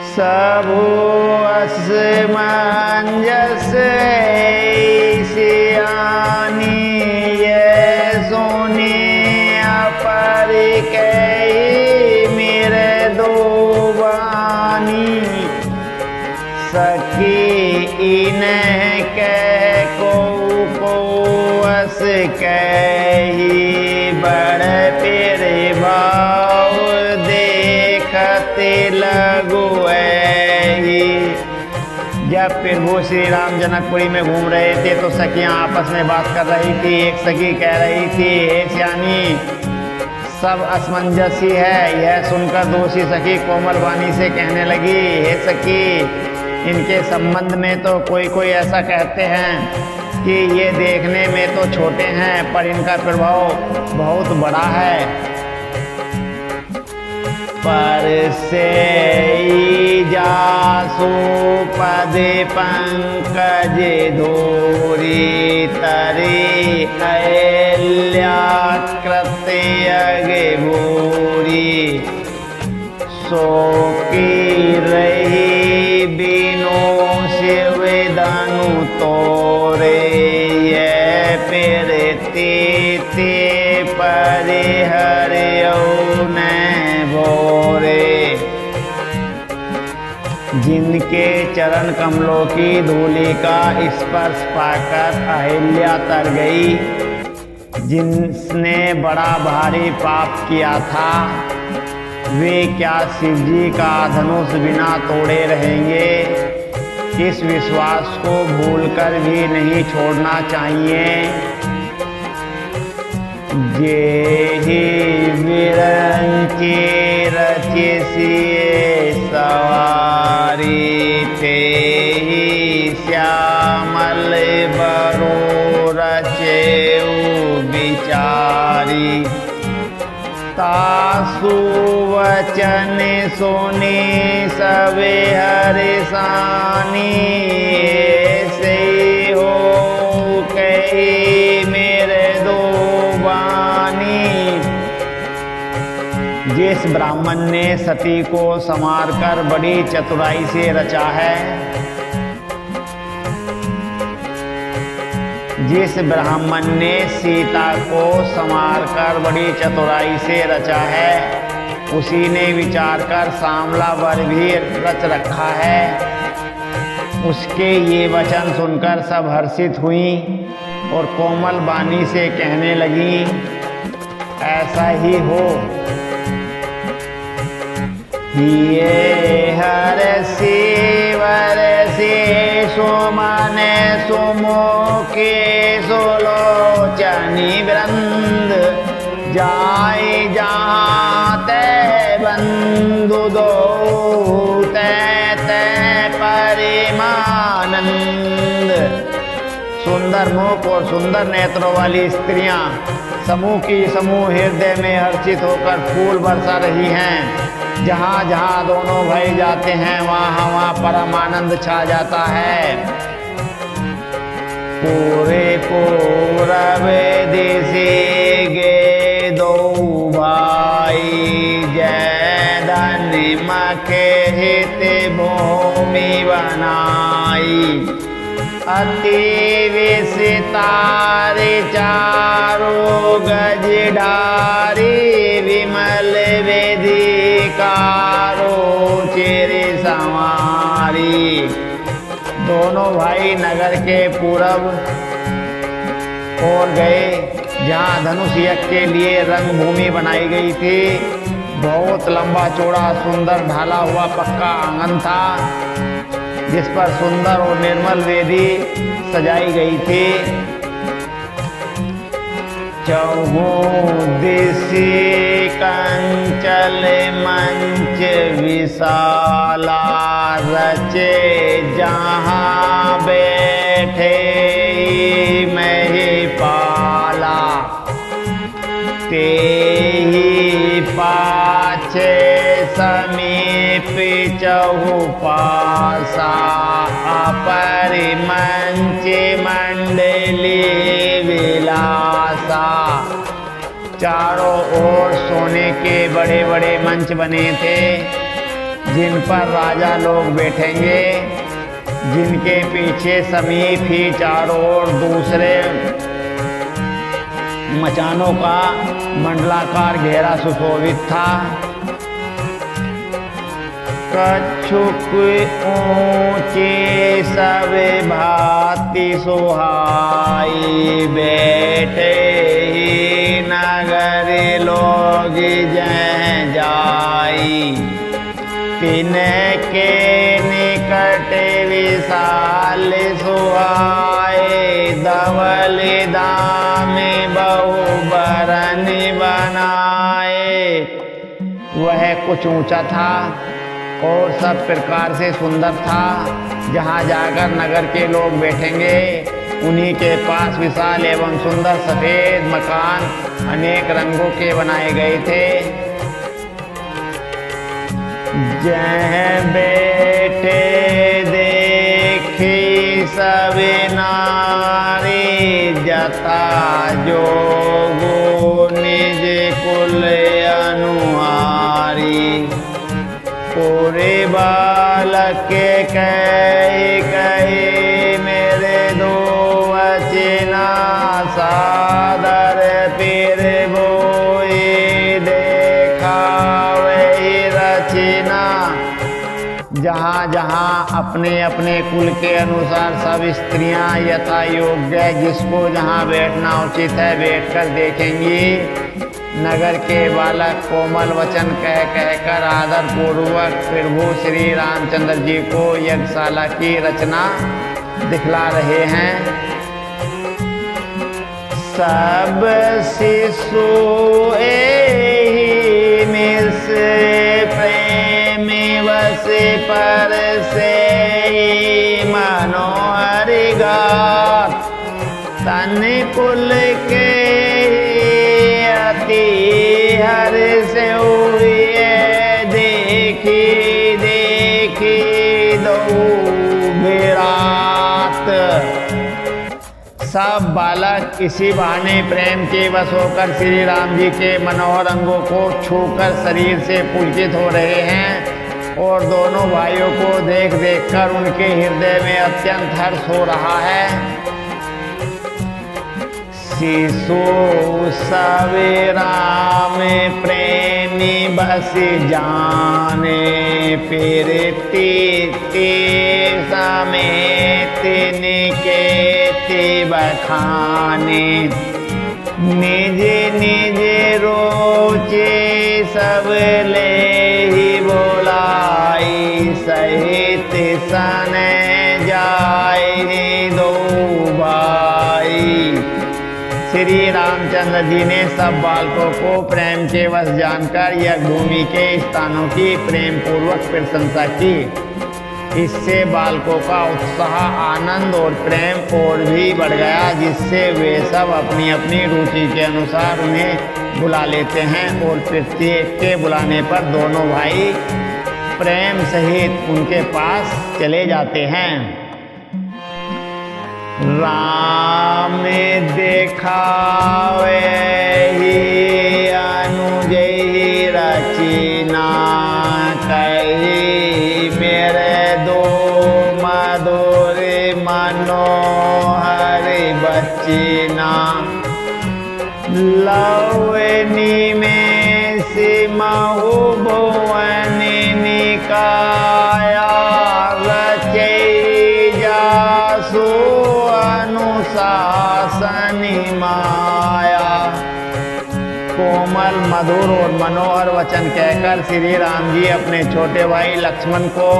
सबो असमंजस सियानी ये सोने अपर कही मेरे दो बानी सखी इन्हें कह को अस कही बड़ पेरे भाव देखते लगो। जब प्रभु श्री राम जनकपुरी में घूम रहे थे तो सखियां आपस में बात कर रही थी। एक सखी कह रही थी, हे श्यानी सब असमंजसी है। यह सुनकर दूसरी सखी कोमल वाणी से कहने लगी, हे सखी इनके संबंध में तो कोई कोई ऐसा कहते हैं कि ये देखने में तो छोटे हैं पर इनका प्रभाव बहुत बड़ा है। पर से जासु पद पंकज धोरी तरे अयल्या कृत्य अगे भूरी सो की रही बिनो शिव धनु तोरे ये फिरते ते परे हरे जिनके चरण कमलों की धूलि का स्पर्श पाकर अहिल्या तर गई, जिसने बड़ा भारी पाप किया था वे क्या शिवजी का धनुष बिना तोड़े रहेंगे। इस विश्वास को भूलकर भी नहीं छोड़ना चाहिए। जेहि विरंची रचिसिए सवारी तेहि श्यामल बरो रचेऊ विचारी तासु वचन सुनी सबे हर्षानी से हो कही मेरे दो बानी। जिस ब्राह्मण ने सती को संवार कर बड़ी चतुराई से रचा है, जिस ब्राह्मण ने सीता को संवार कर बड़ी चतुराई से रचा है, उसी ने विचार कर सांवला वर भी रच रखा है। उसके ये वचन सुनकर सब हर्षित हुई और कोमल वाणी से कहने लगी, ऐसा ही हो। ये हर्षि वरसि सुमन सुमुखे सुलोचनी वृंद जाय जहाँ ते बंधु दो ते परिमानंद। सुंदर मुख और सुंदर नेत्रों वाली स्त्रियां समूह की समूह हृदय में हर्षित होकर फूल बरसा रही हैं। जहाँ जहाँ दोनों भाई जाते हैं वहाँ वहाँ परम आनंद छा जाता है। पूरे पूरब दिशे गे दो भाई जय धन मखे हित भूमि बनाई। अति विस्तार चारों गज ढारी विमल वेदिकारो चिर संवारी। दोनों भाई नगर के पूरब ओर गए जहाँ धनुष यज्ञ के लिए रंग भूमि बनाई गई थी। बहुत लंबा चौड़ा सुंदर ढाला हुआ पक्का आंगन था जिस पर सुंदर और निर्मल वेदी सजाई गई थी। चौगों दिशि कंचल मंच विशाला रचे जहाँ बैठे महिपाला। तेहि पाछे समीप चहुपासा अपरिमंच मंडली विलासा। चारों ओर सोने के बड़े बड़े मंच बने थे, जिन पर राजा लोग बैठेंगे, जिनके पीछे समीप ही चारों ओर दूसरे मचानों का मंडलाकार घेरा सुशोभित था। कच्छुक ऊंचे सब भांति सुहाई, बैठे ही नगर लोग जय जाई। तिनके निकट विशाल सुहाए, धवल दाम बहु बरन बनाए। वह कुछ ऊंचा था और सब प्रकार से सुंदर था। जहाँ जाकर नगर के लोग बैठेंगे, उन्हीं के पास विशाल एवं सुंदर सफेद मकान अनेक रंगों के बनाए गए थे। जह बैठे देखी सब नारी, जता जोगो निज कुल अनुहारी। पूरे बालक कहे कहे मेरे दो वचना, सादर पीर बोए देखा वही रचना। जहाँ जहाँ अपने अपने कुल के अनुसार सब स्त्रियाँ यथा योग्य जिसको जहाँ बैठना उचित है बैठकर देखेंगी। नगर के बालक कोमल वचन कह कहकर आदर पूर्वक प्रभु श्री रामचंद्र जी को यज्ञशाला की रचना दिखला रहे हैं। सब शिशु मिस प्रेम वस पर से मनोहर गात, तन कुल के हर से हुए देखी देखी दो विराट। सब बालक इसी बहाने प्रेम के वश होकर श्री राम जी के मनोहर अंगों को छूकर शरीर से पुलकित हो रहे हैं और दोनों भाइयों को देख देख कर उनके हृदय में अत्यंत हर्ष हो रहा है। शिशु सब राम प्रेमी बस जाने, फिरती समेत निकेत बखाने। निज निज रोचे सब ले ही बोलाई, सहित सन जाए दो भाई। श्री रामचंद्र जी ने सब बालकों को प्रेम के वश जानकर यह भूमि के स्थानों की प्रेम पूर्वक प्रशंसा की। इससे बालकों का उत्साह, आनंद और प्रेम और भी बढ़ गया, जिससे वे सब अपनी अपनी रुचि के अनुसार उन्हें बुला लेते हैं और प्रत्येक के बुलाने पर दोनों भाई प्रेम सहित उनके पास चले जाते हैं। राम देखावे ही अनुज रचना, कही मेरे दो मधुर मनोहर बचना। लवनी में सिमहु भुवन निकाया, रचै जासु अनुशासन माया। कोमल मधुर और मनोहर वचन कहकर श्री राम जी अपने छोटे भाई लक्ष्मण को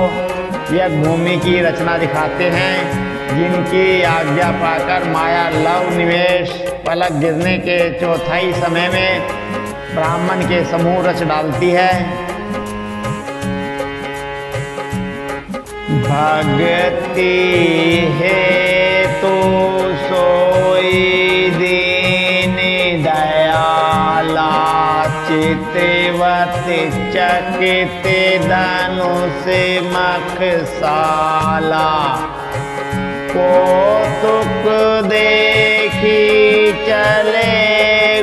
यह भूमि की रचना दिखाते हैं, जिनकी आज्ञा पाकर माया लव निवेश पलक गिरने के चौथाई समय में ब्राह्मण के समूह रच डालती है। भगति है तो सोई दीन दयाला, चितवत चकित धनुष मखसाला। कौतुक देखी चले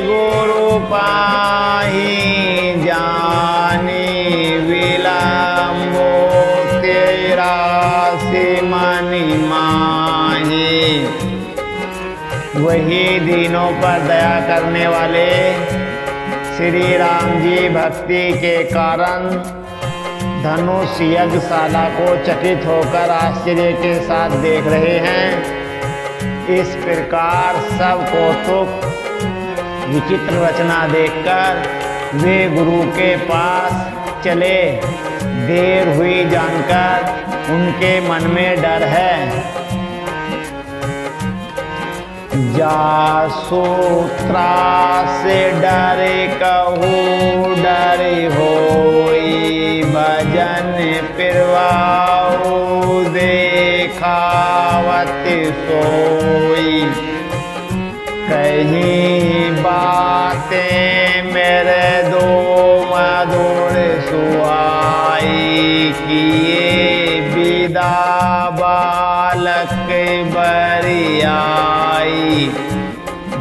गुरु पाही जानी विलंबो तेरा सिमनि माही। वही दीनों पर दया करने वाले श्री राम जी भक्ति के कारण धनुष यज्ञशाला को चकित होकर आश्चर्य के साथ देख रहे हैं। इस प्रकार सब कौतुक विचित्र रचना देखकर वे गुरु के पास चले। देर हुई जानकर उनके मन में डर है। जासूत्रा से डरे कहूँ डरे होई भजन पिरवाऊ देखावत सोई। कहीं बातें मेरे दो मधुर सुहाई किए विदा बालक बरियाई।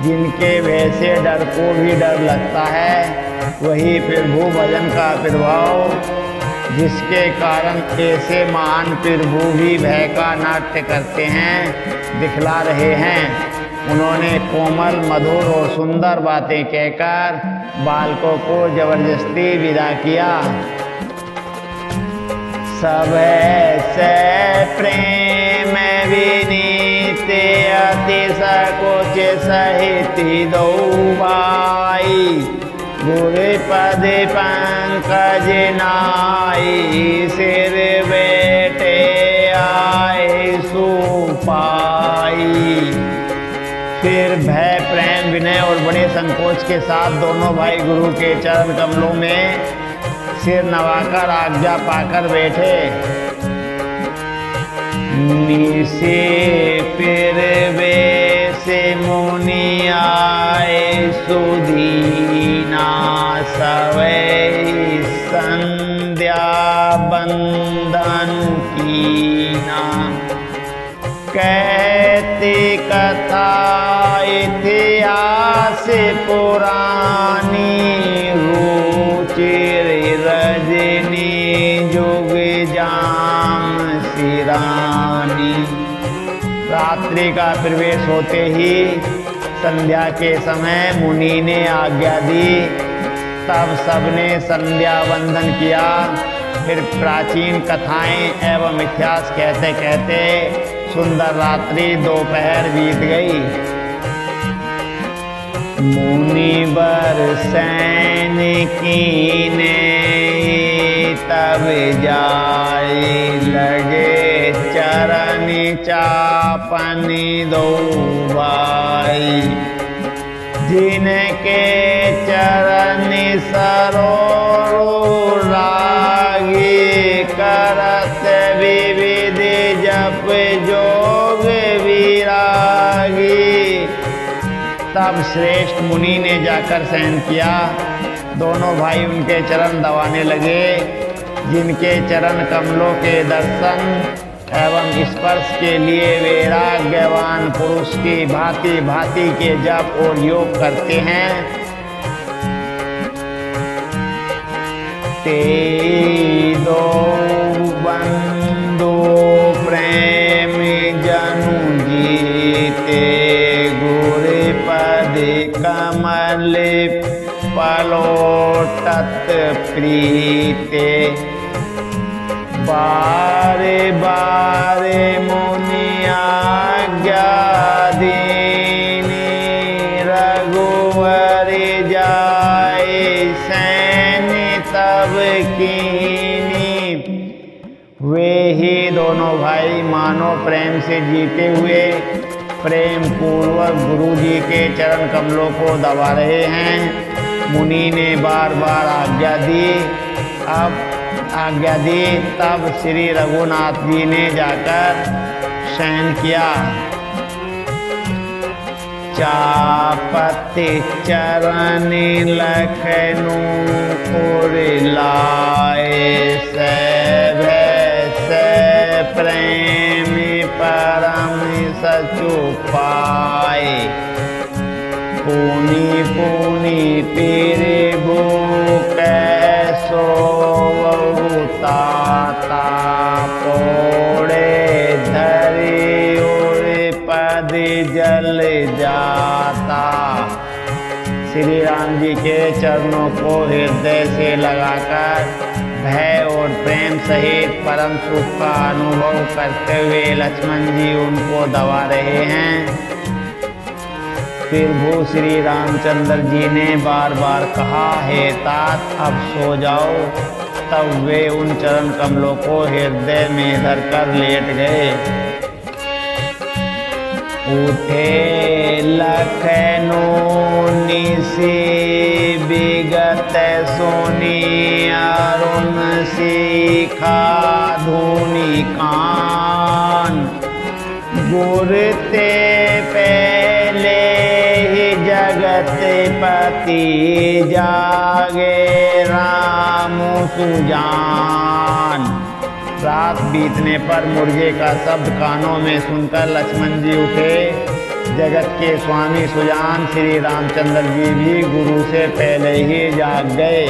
जिनके वैसे डर को भी डर लगता है वही प्रभु भजन का प्रभाव, जिसके कारण ऐसे महान प्रभु भी भय का नाट्य करते हैं, दिखला रहे हैं। उन्होंने कोमल मधुर और सुंदर बातें कहकर बालकों को जबरदस्ती विदा किया। सब से प्रेम विनीत अति सकुच सहित दो भाई। गुरु पद पंकज नाई सिर बेटे आए सुपाई। फिर भय प्रेम विनय और बड़े संकोच के साथ दोनों भाई गुरु के चरण कमलों में सिर नवाकर आज्ञा पाकर बैठे। निसे फिर वे से मुनि आए सुदीना सवै संध्या बंदन कीना। कहते कथा इतिहास पुरानी रुचिर रजनी जुग जाम सिरानी। रात्रि का प्रवेश होते ही संध्या के समय मुनि ने आज्ञा दी। तब सबने संध्या वंदन किया। फिर प्राचीन कथाएं एवं इतिहास कहते कहते सुंदर रात्रि दोपहर बीत गई। मुनिवर सैन कीने तब जाए लगे चरण चापनी दो भाई। जिनके चरण सरोरु रागी करत विविध जप जोग विरागी। तब श्रेष्ठ मुनि ने जाकर शयन किया। दोनों भाई उनके चरण दबाने लगे। जिनके चरण कमलों के दर्शन एवं स्पर्श के लिए वैराग्यवान पुरुष की भांति भांति के जप और योग करते हैं। ते दो बंधु प्रेम जनु जीते गुरु पद कमल पलोटत प्रीते। बारे बारे मुनि आज्ञा दीनी रघुवर जाए सैन तब कीनी। वे ही दोनों भाई मानो प्रेम से जीते हुए प्रेम पूर्वक गुरु जी के चरण कमलों को दबा रहे हैं। मुनि ने बार बार आज्ञा दी। तब श्री रघुनाथ जी ने जाकर शयन किया। चापति चरण लखनऊ उर लाए से प्रेम परम सचु पाए। पुनि पुनि पीर ताता पोड़े धरी उड़ पद जल जाता। श्री राम जी के चरणों को हृदय से लगाकर भय और प्रेम सहित परम सुख का अनुभव करते हुए लक्ष्मण जी उनको दबा रहे हैं। फिर भू श्री रामचंद्र जी ने बार बार कहा, हे तात अब सो जाओ। तब वे उन चरण कमलों को हृदय में धरकर लेट गए। उठे लखनऊ निसी विगत सोनी अरुण शिखा धूनि कान। गुरते पहले ही जगत पति जागे राम सुजान। रात बीतने पर मुर्गे का शब्द कानों में सुनकर लक्ष्मण जी उठे। जगत के स्वामी सुजान श्री रामचंद्र जी भी गुरु से पहले ही जाग गए।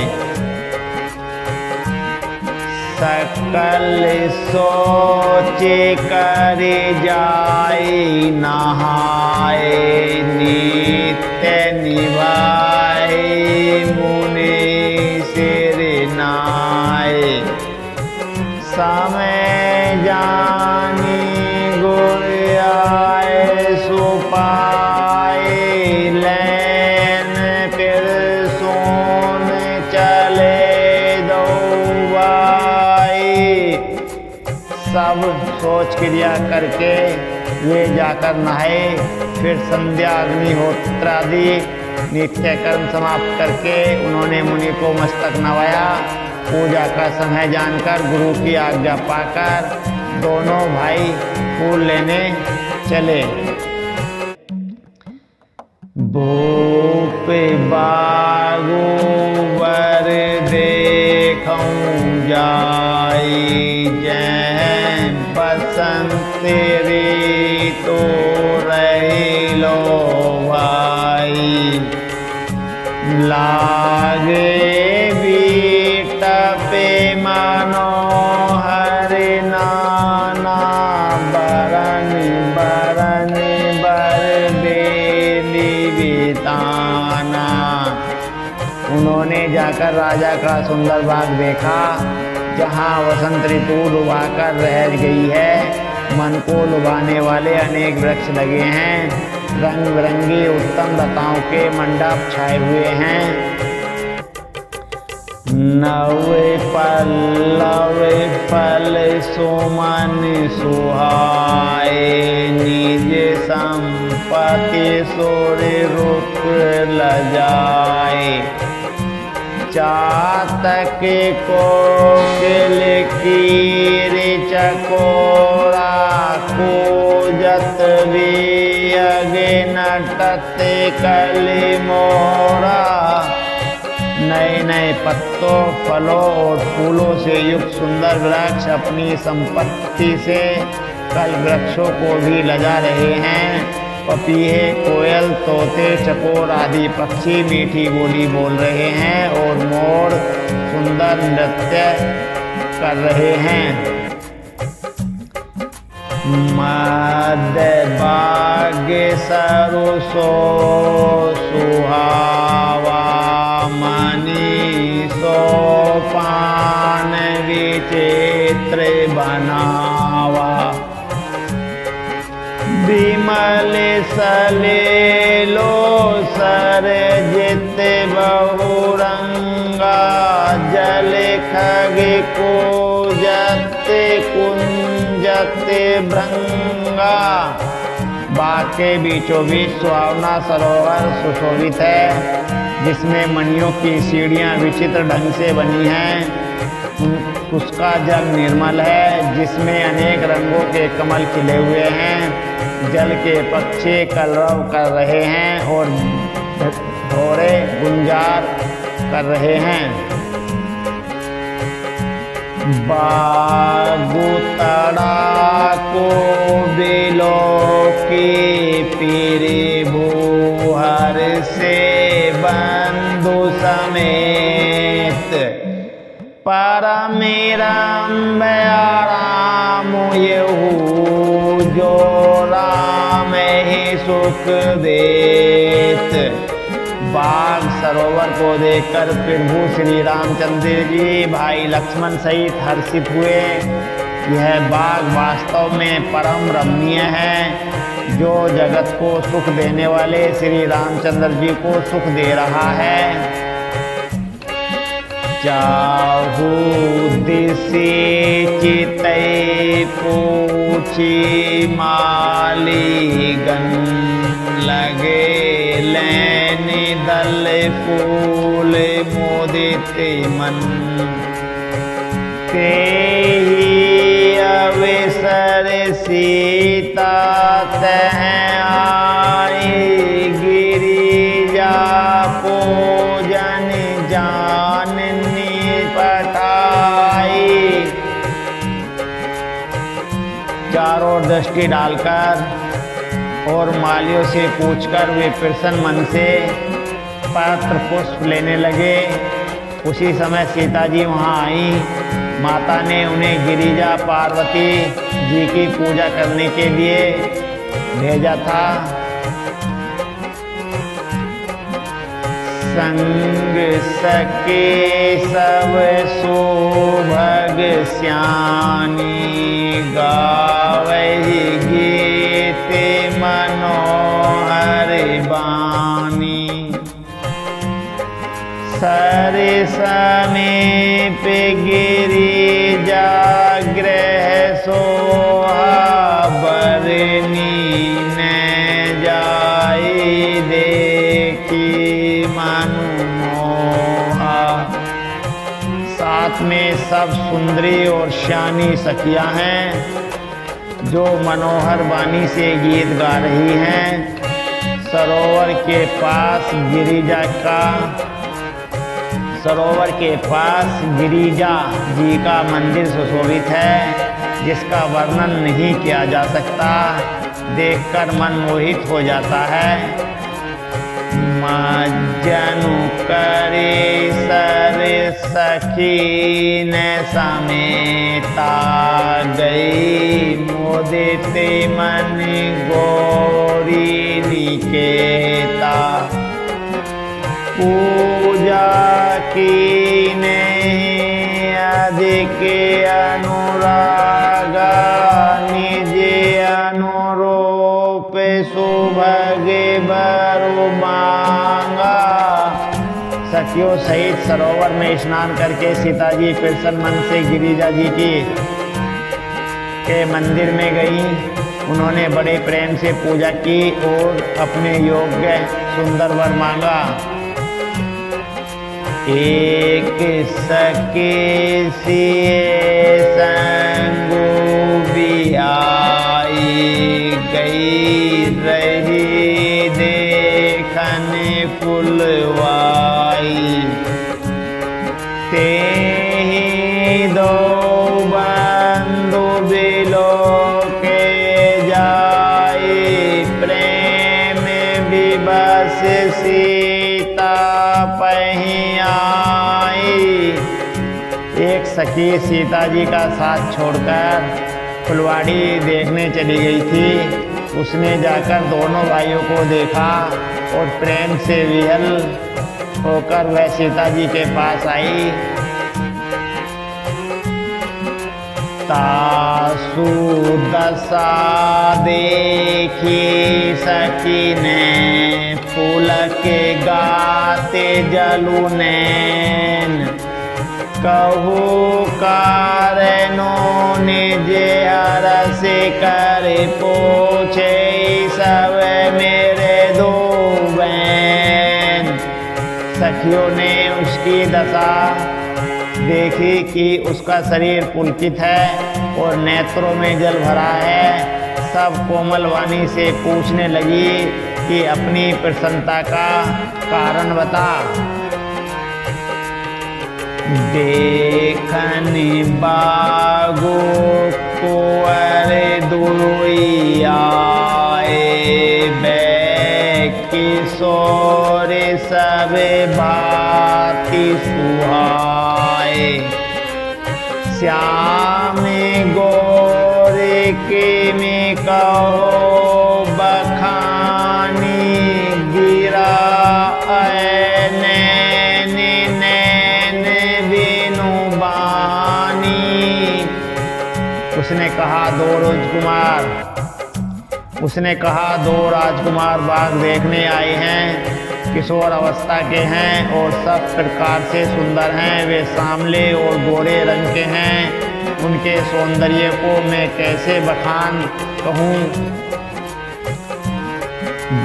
सकल सोच कर जाई नहाए नित्य निभाए मुनि सिर नाए। समय जानी गुर आए सुपाए लैन फिर सोन चले दो भाई। सब सोच क्रिया करके वे जाकर नहाए। फिर संध्या अग्निहोत्र आदि नित्य कर्म समाप्त करके उन्होंने मुनि को मस्तक नवाया। पूजा का समय जानकर गुरु की आज्ञा पाकर दोनों भाई फूल लेने चले। भूप बागु बर देखूं जाई जय बसंत ऋतु रही लो भाई। लागे पे मानो हरि नाना बरन बरन बर बेली बिताना। उन्होंने जाकर राजा का सुंदर बाग देखा, जहाँ वसंत ऋतु लुभाकर रह गई है। मन को लुभाने वाले अनेक वृक्ष लगे हैं। रंग बिरंगी उत्तम लताओं के मंडप छाए हुए हैं। नवे पल्लव फल सुमन सुहाए निज संपत्ति सुर रुक लजाए। चातक कोकिल कीर चकोरा कूजत भी अगे नटत कलि मोरा। नए नए पत्तों फलों और फूलों से युक्त सुंदर वृक्ष अपनी संपत्ति से कल वृक्षों को भी लजा रहे हैं। पपीहे कोयल तोते चकोर आदि पक्षी मीठी बोली बोल रहे हैं और मोर सुंदर नृत्य कर रहे हैं। मध्य बाग सरुसो सुहावा मनी सोपान विचित्र बनावा। विमल सलेलो सरजित बहुरंगा जल खग कूजत कुंजत भृंगा। बाग के बीचों बीच सुहावना सरोवर सुशोभित है, जिसमें मणियों की सीढ़ियां विचित्र ढंग से बनी हैं। उसका जल निर्मल है, जिसमें अनेक रंगों के कमल खिले हुए हैं। जल के पक्षी कलरव कर रहे हैं और भौरे गुंजार कर रहे हैं। बागुतड़ा को बिलो की पीरी भूहर से बंधु समेत परमी राम राम येहू जो राम ही सुख देत। बाग सरोवर को देखकर प्रभु श्री रामचंद्र जी भाई लक्ष्मण सहित हर्षित हुए। यह बाग वास्तव में परम रमणीय है, जो जगत को सुख देने वाले श्री रामचंद्र जी को सुख दे रहा है। चाहू दिशि चितई पूछी मालीगन, लगे लैनी दल फूल मोदित मन। तेहि अवसर सीता तह आई, गिरिजा पूजन जाननी पठाई। चारों ओर दृष्टि डालकर और मालियों से पूछकर वे प्रसन्न मन से पत्र पुष्प लेने लगे। उसी समय सीता जी वहाँ आई। माता ने उन्हें गिरिजा पार्वती जी की पूजा करने के लिए भेजा था। संग सके सब सुभग श्यानी, गावहि गीत मनोहर बानी। सर समीप गिरिजा गृह सोहा, बरनी न जाई देखी मनु मोहा। साथ में सब सुंदरी और श्यानी सखियां हैं, जो मनोहर वाणी से गीत गा रही हैं। सरोवर के पास गिरिजा जी का मंदिर सुशोभित है, जिसका वर्णन नहीं किया जा सकता। देखकर मन मोहित हो जाता है। मज्जनु करे सर सखी न समेता, गई मोदित मन गौरी निकेता। पूजा की नहीं अधिक अनुरागा, निज अनुरूप सुभग बरु मांगा। सखियों सहित सरोवर में स्नान करके सीता जी प्रसन्न मन से गिरिजा जी के मंदिर में गई। उन्होंने बड़े प्रेम से पूजा की और अपने योग्य सुंदर वर मांगा। एक सके सिए संगु बियाई, गई रही देखन फुलवाई। तेहि दो बंधु बिलो के जाई, प्रेम विवश सीता पही आई। एक सखी सीता जी का साथ छोड़कर फुलवाड़ी देखने चली गई थी। उसने जाकर दोनों भाइयों को देखा और प्रेम से विहल होकर वह सीता जी के पास आई। तासु दशा देखी सखी ने, पुलक गाते जलु नैन। कहू कारणो निज हरस कर पूछे, सब मेरे दो बहन। सखियों ने उसकी दशा देखी कि उसका शरीर पुलकित है और नेत्रों में जल भरा है। सब कोमल वाणी से पूछने लगी कि अपनी प्रसन्नता का कारण बता। देखन बागो कुंवर दुई आए, किशोर सब भांति सुहाए। श्याम गोरे के में कहो बखानी गिरा नैन नैन बिनु बानी। उसने कहा दो राजकुमार बाग देखने आए हैं, किशोर अवस्था के हैं और सब प्रकार से सुंदर हैं। वे सांवले और गोरे रंग के हैं। उनके सौंदर्य को मैं कैसे बखान कहूँ।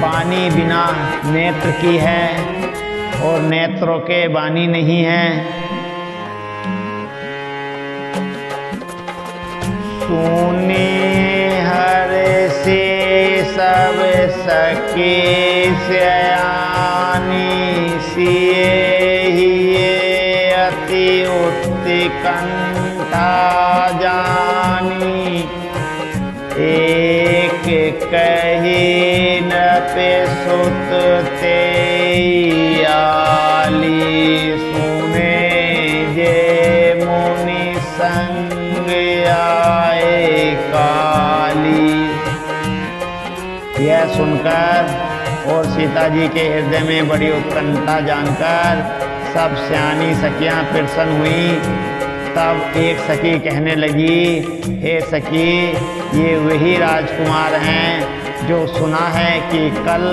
बानी बिना नेत्र की है और नेत्रों के बानी नहीं है। सुने हर से सब सके सयानी सिए हिये अति उत्कंठा जानी। एक कही न पे सुत ते आली सुने जे मुनि संग आए काली। यह सुनकर और सीता जी के हृदय में बड़ी उत्कंठा जानकर सब सयानी सखियां प्रसन्न हुई। तब एक सखी कहने लगी, हे सखी, ये वही राजकुमार हैं जो सुना है कि कल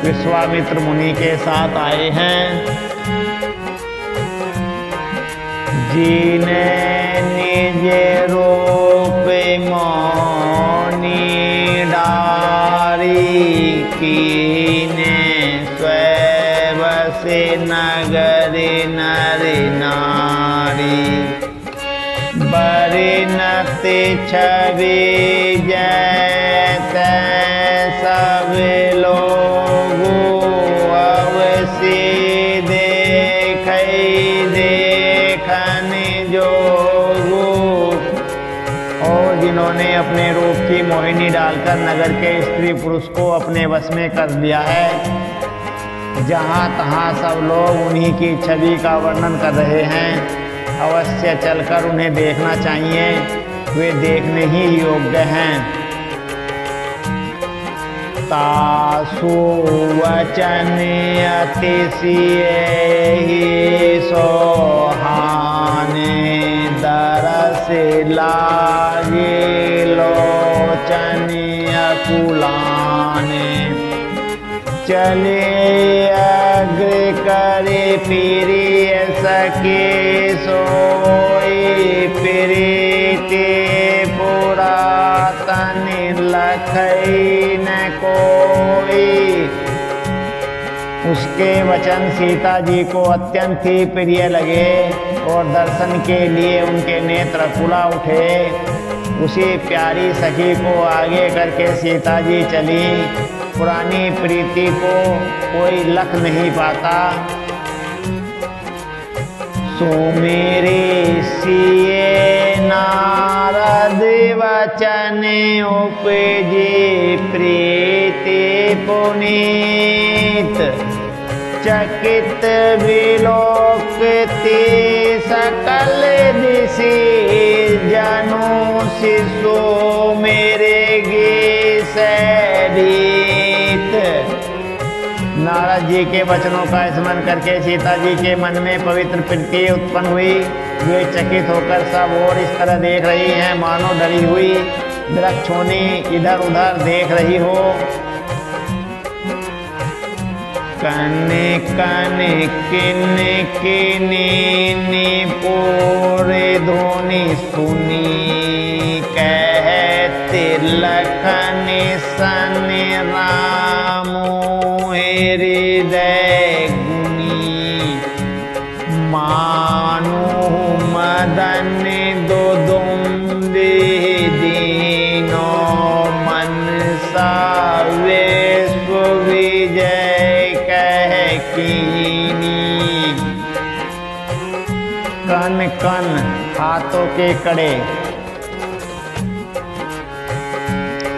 विश्वामित्र मुनि के साथ आए हैं। जिने निज रूप मौनी डारी कीने स्वयं से नगर नर नारी। बरिनत छवि जैत सब लोग अवश्य देखन जोगु। और जिन्होंने अपने रूप की मोहिनी डालकर नगर के स्त्री पुरुष को अपने वश में कर दिया है, जहाँ तहाँ सब लोग उन्हीं की छवि का वर्णन कर रहे हैं। अवश्य चलकर उन्हें देखना चाहिए, वे देखने ही योग्य हैं। तासु वचन अतिशय ही सोहाने दरस लागे लोचन अकुलाने। चले अग्र करे प्रिय सके सोई प्रीति पुरातन लखई न कोई। उसके वचन सीता जी को अत्यंत ही प्रिय लगे और दर्शन के लिए उनके नेत्र फुला उठे। उसी प्यारी सखी को आगे करके सीता जी चली। पुरानी प्रीति को कोई लख नहीं पाता। सुमेरे सिए नारद वचन उपजे प्रीति पुनीत। चकित विलोकते सकल दिशि जनु शिशु मेरे गे सैरीत। नारद जी के वचनों का स्मरण करके सीता जी के मन में पवित्र प्रीति उत्पन्न हुई। वे चकित होकर सब और इस तरह देख रही हैं मानो डरी हुई वृक्षोनी इधर उधर देख रही हो। कन कन किन किनी पूरे ध्वनि सुनी। कहते लखन सन रामो हृदय गुनी। मानो मदन दुदुम्बे दीनो मनसा विश्व विजय कह कीनी। कन कन हाथों के कड़े,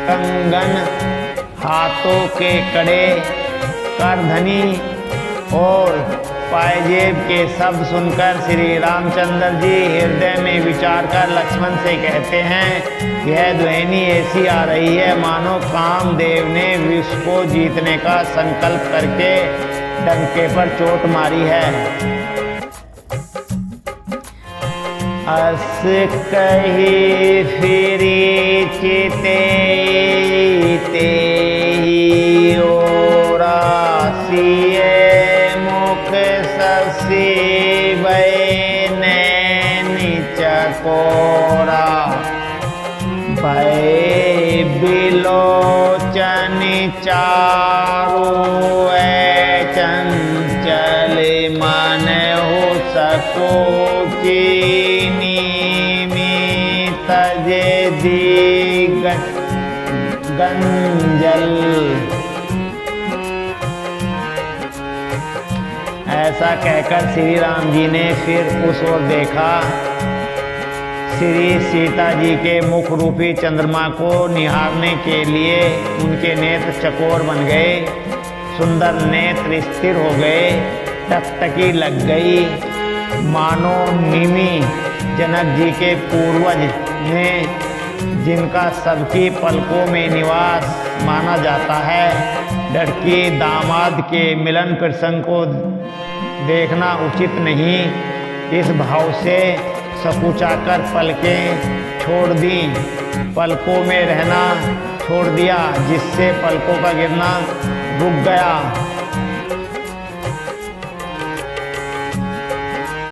कंगन हाथों के कड़े, करधनी और पायजेब के शब्द सुनकर श्री रामचंद्र जी हृदय में विचार कर लक्ष्मण से कहते हैं, यह ध्वनि ऐसी आ रही है मानो कामदेव ने विष को जीतने का संकल्प करके डंके पर चोट मारी है। अस कही फिरी चिते ते ही ओरा सिए मुख ससी नैनी चकोरा भय बिलोचन चारु चंचल मन हो सको चीनी तजे दी गंजल। ऐसा कहकर श्री राम जी ने फिर उस ओर देखा। श्री सीता जी के मुख रूपी चंद्रमा को निहारने के लिए उनके नेत्र चकोर बन गए, सुंदर नेत्र स्थिर हो गए, टकटकी लग गई, मानो निमि जनक जी के पूर्वज ने जिनका सबकी पलकों में निवास माना जाता है। लड़की दामाद के मिलन प्रसंग को देखना उचित नहीं, इस भाव से सकुचाकर पलकें छोड़ दी, पलकों में रहना छोड़ दिया, जिससे पलकों का गिरना रुक गया।